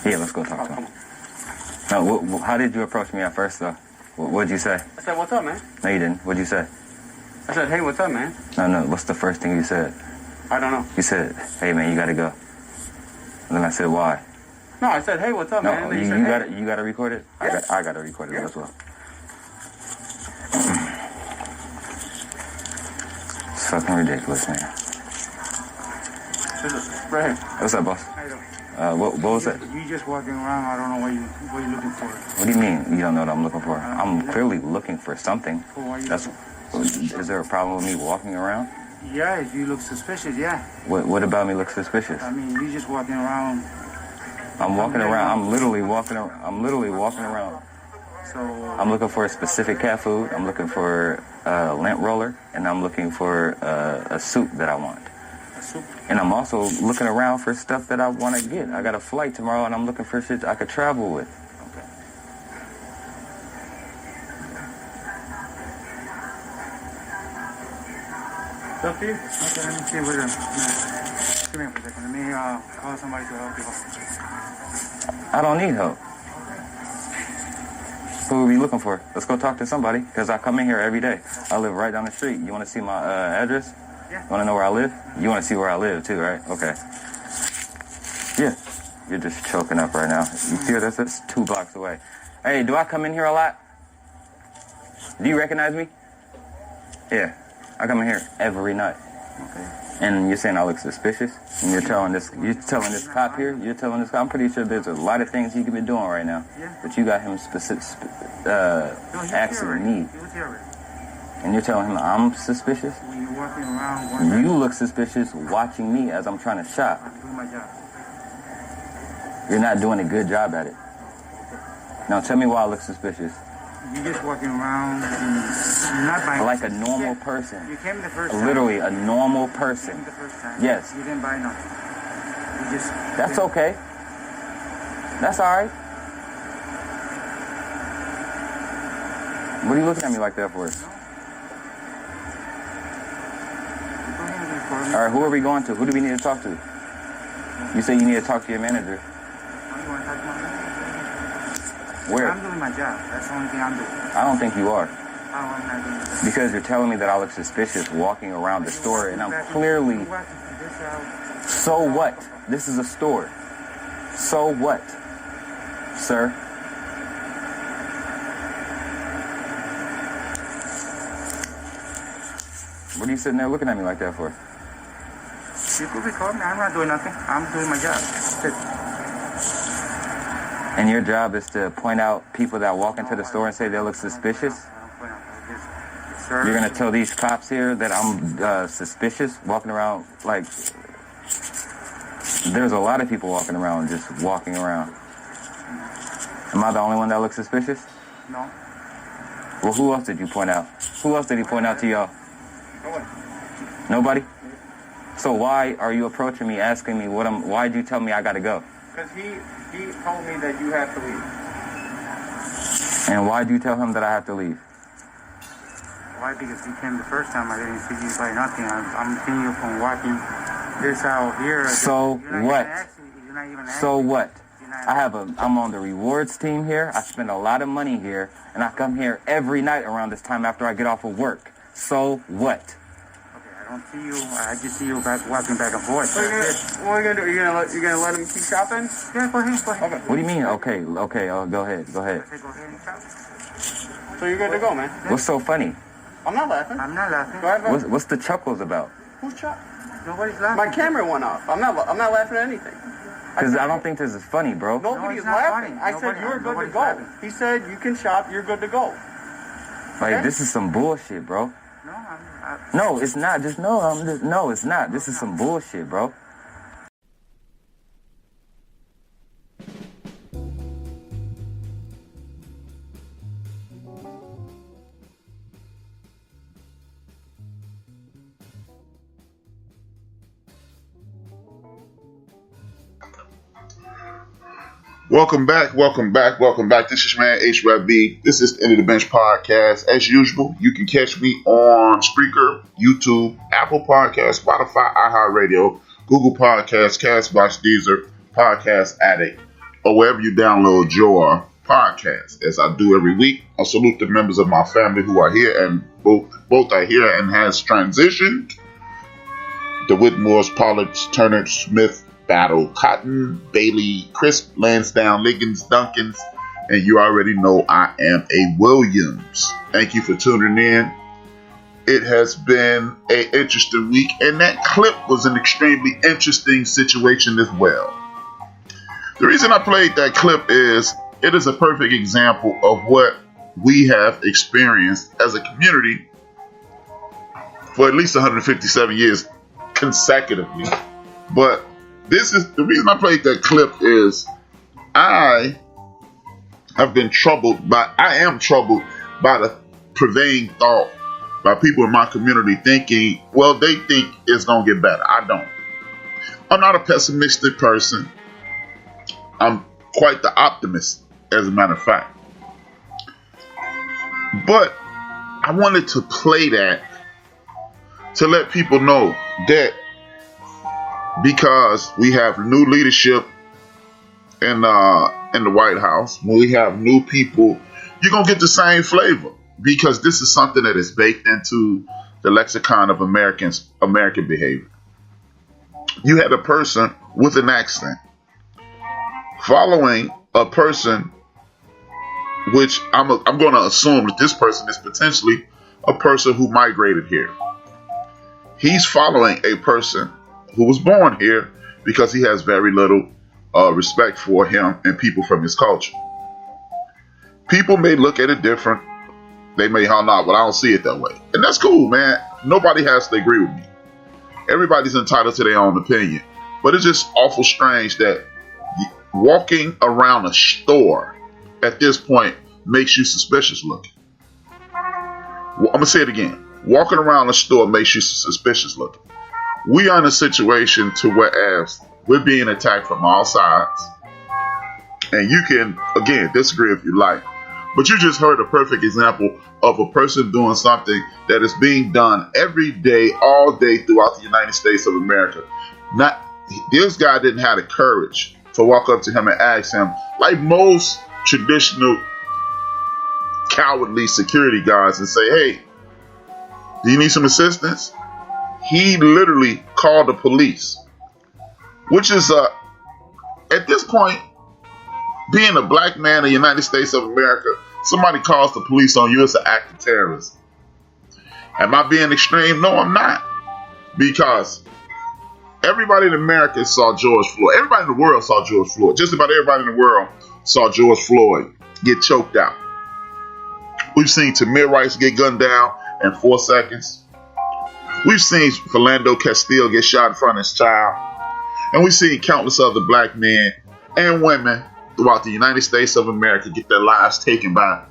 Yeah, let's go talk to him. No, how did you approach me at first, though? What'd you say? I said, what's up, man? No, you didn't. What'd you say? I said, hey, what's up, man? No. What's the first thing you said? I don't know. You said, hey, man, you gotta go. And then I said, why? No, I said, hey, what's up, man? No, you gotta record it? Yeah. I gotta record it as well. It's fucking ridiculous, man. Right. What's up, boss? How you doing? What was it? You just walking around. I don't know what you're looking for. What do you mean you don't know what I'm looking for? I'm clearly looking for something. Is there a problem with me walking around? Yeah, you look suspicious. Yeah. What about me looks suspicious? I mean, you just walking around. I'm walking around. I'm literally walking around. So. I'm looking for a specific cat food. I'm looking for a lint roller, and I'm looking for a soup that I want. A soup. And I'm also looking around for stuff that I want to get. I got a flight tomorrow, and I'm looking for shit I could travel with. Okay. It's up to you. Okay, let me see what come here for a second. Let me call somebody to help you. I don't need help. Who are we looking for? Let's go talk to somebody, because I come in here every day. I live right down the street. You want to see my address? Yeah. You want to know where I live? You want to see where I live, too, right? Okay. Yeah. You're just choking up right now. You feel this? It's 2 blocks away. Hey, do I come in here a lot? Do you recognize me? Yeah. I come in here every night. Okay. And you're saying I look suspicious? And you're telling this cop here, I'm pretty sure there's a lot of things he could be doing right now. Yeah. But you got him asking me. He was here already. And you're telling him I'm suspicious? When you're walking around. You look suspicious watching me as I'm trying to shop. I'm doing my job. You're not doing a good job at it. Now tell me why I look suspicious. You're just walking around and you're not buying. Like a normal person. You came the first time. Literally a normal You person. came the first time. Yes. You didn't buy nothing. You just. That's okay. That's all right. What are you looking at me like that for? All right, who are we going to? Who do we need to talk to? You say you need to talk to your manager. I'm going to talk to my manager. Where? I'm doing my job. That's the only thing I'm doing. I don't think you are. I'm not doing it. Because you're telling me that I look suspicious walking around the store, and I'm clearly... So what? This is a store. So what, sir? What are you sitting there looking at me like that for? You could be calling me. I'm not doing nothing. I'm doing my job. That's it. And your job is to point out people that walk into the store and say they look suspicious? You're going to tell these cops here that I'm suspicious, walking around like... There's a lot of people walking around, just walking around. Am I the only one that looks suspicious? No. Well, who else did you point out? Who else did he point out to y'all? Nobody? So why are you approaching me, asking me why'd you tell me I gotta go? Because he told me that you have to leave. And why'd you tell him that I have to leave? Why? Because you came the first time. I didn't see you buy nothing. I'm seeing you from walking this out here. So what? So what? I'm on the rewards team here. I spend a lot of money here, and I come here every night around this time after I get off of work. So what? Okay, I don't see you. I just see you walking back and forth. What are you gonna do? You gonna let him keep shopping? Yeah, go ahead. Okay. What do you mean? Okay. Go ahead. Okay, go ahead and shop. So you're good to go, man. What's so funny? I'm not laughing. I'm not laughing. Go ahead, What's the chuckles about? Who's chuckling? Nobody's laughing. My camera went off. I'm not laughing at anything. Because I don't think this is funny, bro. Nobody's not laughing. funny. I said you're good to Nobody's go. laughing. He said you can shop. You're good to go. Like, Okay. this is some bullshit, bro. No, No, it's not. No, it's not. This is some bullshit, bro. Welcome back. This is your man HYB. This is the End of the Bench podcast. As usual, you can catch me on Spreaker, YouTube, Apple Podcasts, Spotify, iHeartRadio, Google Podcasts, Castbox, Deezer, Podcast Addict, or wherever you download your podcast. As I do every week, I salute the members of my family who are here, and both are here and has transitioned. The Whitmores, Pollards, Turner, Smith, Battle, Cotton, Bailey, Crisp, Lansdowne, Liggins, Duncans, and you already know I am a Williams. Thank you for tuning in. It has been an interesting week, and that clip was an extremely interesting situation as well. The reason I played that clip is it is a perfect example of what we have experienced as a community for at least 157 years consecutively. But this is the reason I played that clip is I am troubled by the prevailing thought by people in my community thinking, well, they think it's going to get better. I don't. I'm not a pessimistic person. I'm quite the optimist, as a matter of fact. But I wanted to play that to let people know that because we have new leadership in the White House, when we have new people, you're going to get the same flavor. Because this is something that is baked into the lexicon of American behavior. You had a person with an accent following a person, which I'm going to assume that this person is potentially a person who migrated here. He's following a person who was born here because he has very little respect for him and people from his culture. People may look at it different. They may holler out, but I don't see it that way. And that's cool, man. Nobody has to agree with me. Everybody's entitled to their own opinion. But it's just awful strange that walking around a store at this point makes you suspicious looking. I'm going to say it again. Walking around a store makes you suspicious looking. We are in a situation to whereas we're being attacked from all sides. And you can, again, disagree if you like. But you just heard a perfect example of a person doing something that is being done every day, all day throughout the United States of America. This guy didn't have the courage to walk up to him and ask him, like most traditional cowardly security guards, and say, hey, do you need some assistance? He literally called the police, which is, at this point, being a black man in the United States of America, somebody calls the police on you, it's an act of terrorism. Am I being extreme? No, I'm not. Because everybody in America saw George Floyd. Everybody in the world saw George Floyd. Just about everybody in the world saw George Floyd get choked out. We've seen Tamir Rice get gunned down in 4 seconds. We've seen Philando Castile get shot in front of his child. And we've seen countless other black men and women throughout the United States of America get their lives taken by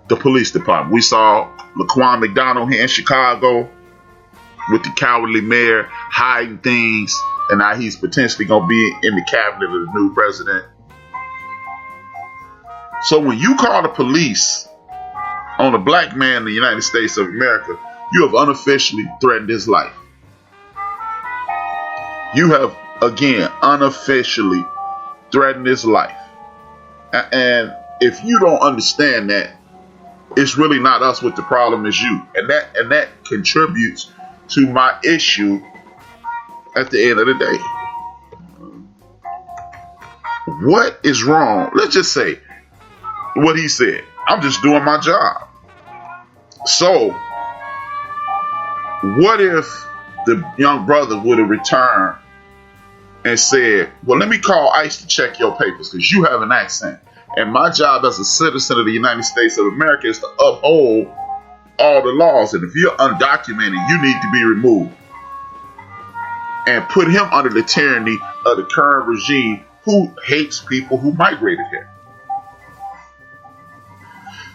the police department. We saw Laquan McDonald here in Chicago with the cowardly mayor hiding things, and now he's potentially going to be in the cabinet of the new president. So when you call the police on a black man in the United States of America, you have unofficially threatened his life. You have, again, unofficially threaten his life. And if you don't understand that, it's really not us with the problem, is you. And that contributes to my issue at the end of the day. What is wrong? Let's just say what he said. I'm just doing my job. So what if the young brother would have returned and said, well, let me call ICE to check your papers because you have an accent. And my job as a citizen of the United States of America is to uphold all the laws. And if you're undocumented, you need to be removed. And put him under the tyranny of the current regime who hates people who migrated here.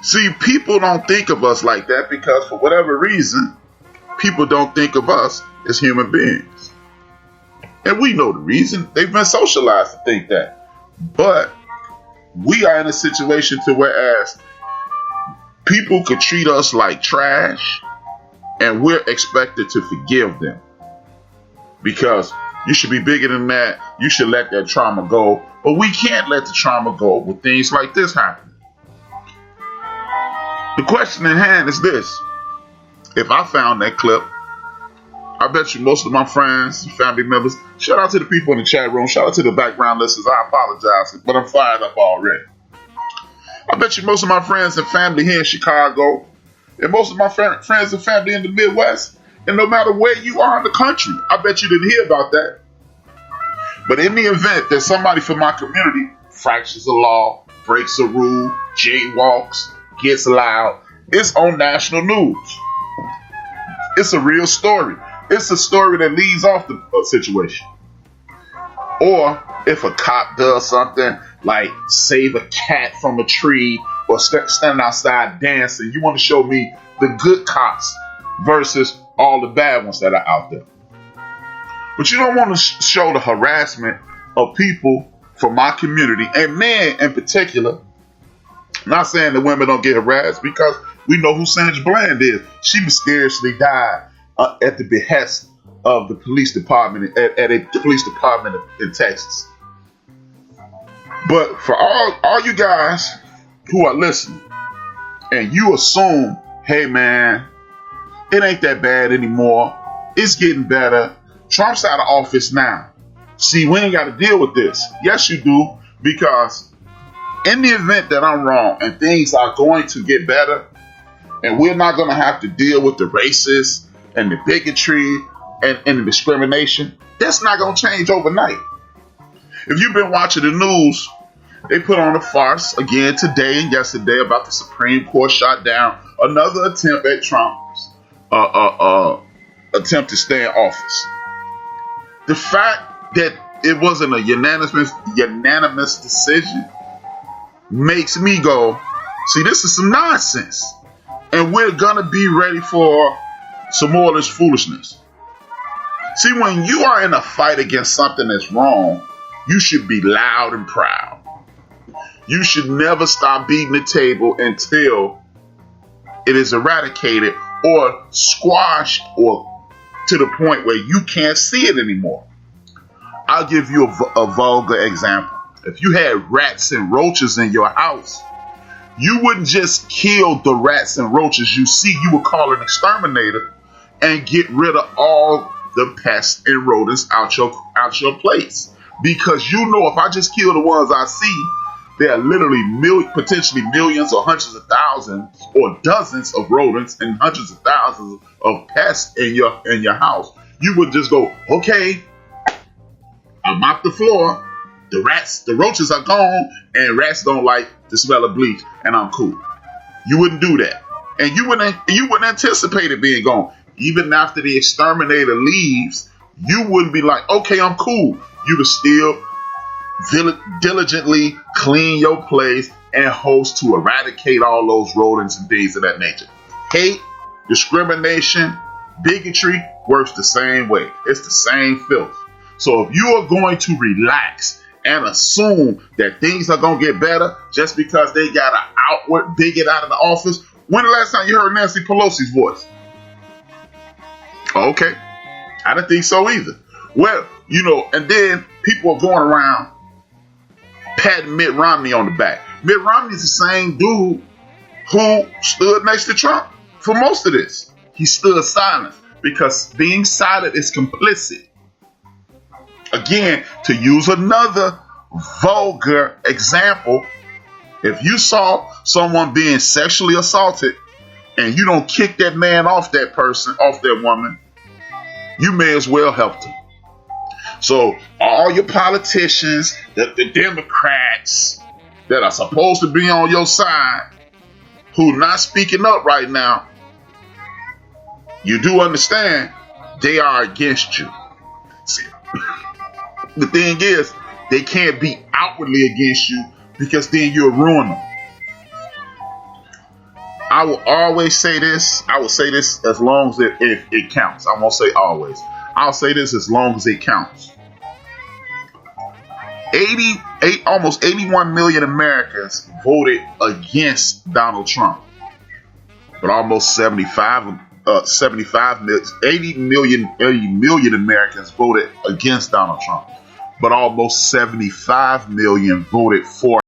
See, people don't think of us like that because for whatever reason, people don't think of us as human beings. And we know the reason. They've been socialized to think that. But we are in a situation to whereas people could treat us like trash and we're expected to forgive them. Because You should be bigger than that. You should let that trauma go. But we can't let the trauma go with things like this happen. The question in hand is this. If I found that clip, I bet you most of my friends, family members, shout out to the people in the chat room, shout out to the background listeners, I apologize, but I'm fired up already. I bet you most of my friends and family here in Chicago, and most of my friends and family in the Midwest, and no matter where you are in the country, I bet you didn't hear about that. But in the event that somebody from my community fractures a law, breaks a rule, jaywalks, gets loud, it's on national news. It's a real story. It's a story that leads off the situation. Or if a cop does something like save a cat from a tree or standing outside dancing, you want to show me the good cops versus all the bad ones that are out there. But you don't want to show the harassment of people from my community, and men in particular. Not saying that women don't get harassed, because we know who Sandra Bland is. She mysteriously died at the behest of the police department at a police department in Texas. But for all you guys who are listening, and you assume, hey man, it ain't that bad anymore. It's getting better. Trump's out of office now. See, we ain't got to deal with this. Yes, you do, because in the event that I'm wrong and things are going to get better, and we're not going to have to deal with the racists and the bigotry and the discrimination, that's not going to change overnight. If you've been watching the news, they put on a farce again today and yesterday about the Supreme Court shot down another attempt at Trump's attempt to stay in office. The fact that it wasn't a unanimous decision makes me go, see, this is some nonsense. And we're going to be ready for some more of this foolishness. See, when you are in a fight against something that's wrong, you should be loud and proud. You should never stop beating the table until it is eradicated or squashed or to the point where you can't see it anymore. I'll give you a vulgar example. If you had rats and roaches in your house, you wouldn't just kill the rats and roaches you see. You would call an exterminator and get rid of all the pests and rodents out your place. Because you know, if I just kill the ones I see, there are literally potentially millions or hundreds of thousands or dozens of rodents and hundreds of thousands of pests in your house. You would just go, okay, I mop the floor. The roaches are gone, and rats don't like the smell of bleach, and I'm cool. You wouldn't do that, and you wouldn't anticipate it being gone. Even after the exterminator leaves, you wouldn't be like, okay, I'm cool. You would still diligently clean your place and hope to eradicate all those rodents and things of that nature. Hate, discrimination, bigotry works the same way. It's the same filth. So if you are going to relax and assume that things are going to get better just because they got an outward bigot out of the office, when the last time you heard Nancy Pelosi's voice? Okay, I didn't think so either. Well, and then people are going around patting Mitt Romney on the back. Mitt Romney's the same dude who stood next to Trump for most of this. He stood silent because being silent is complicit. Again, to use another vulgar example, if you saw someone being sexually assaulted and you don't kick that man off that person, off that woman, you may as well help them. So all your politicians, the Democrats that are supposed to be on your side, who not speaking up right now, you do understand they are against you. See, the thing is, they can't be outwardly against you because then you'll ruin them. I will always say this. I will say this as long as it counts. I won't say always. I'll say this as long as it counts. Almost 81 million Americans voted against Donald Trump. But almost 75 80 million Americans voted against Donald Trump, but almost 75 million voted for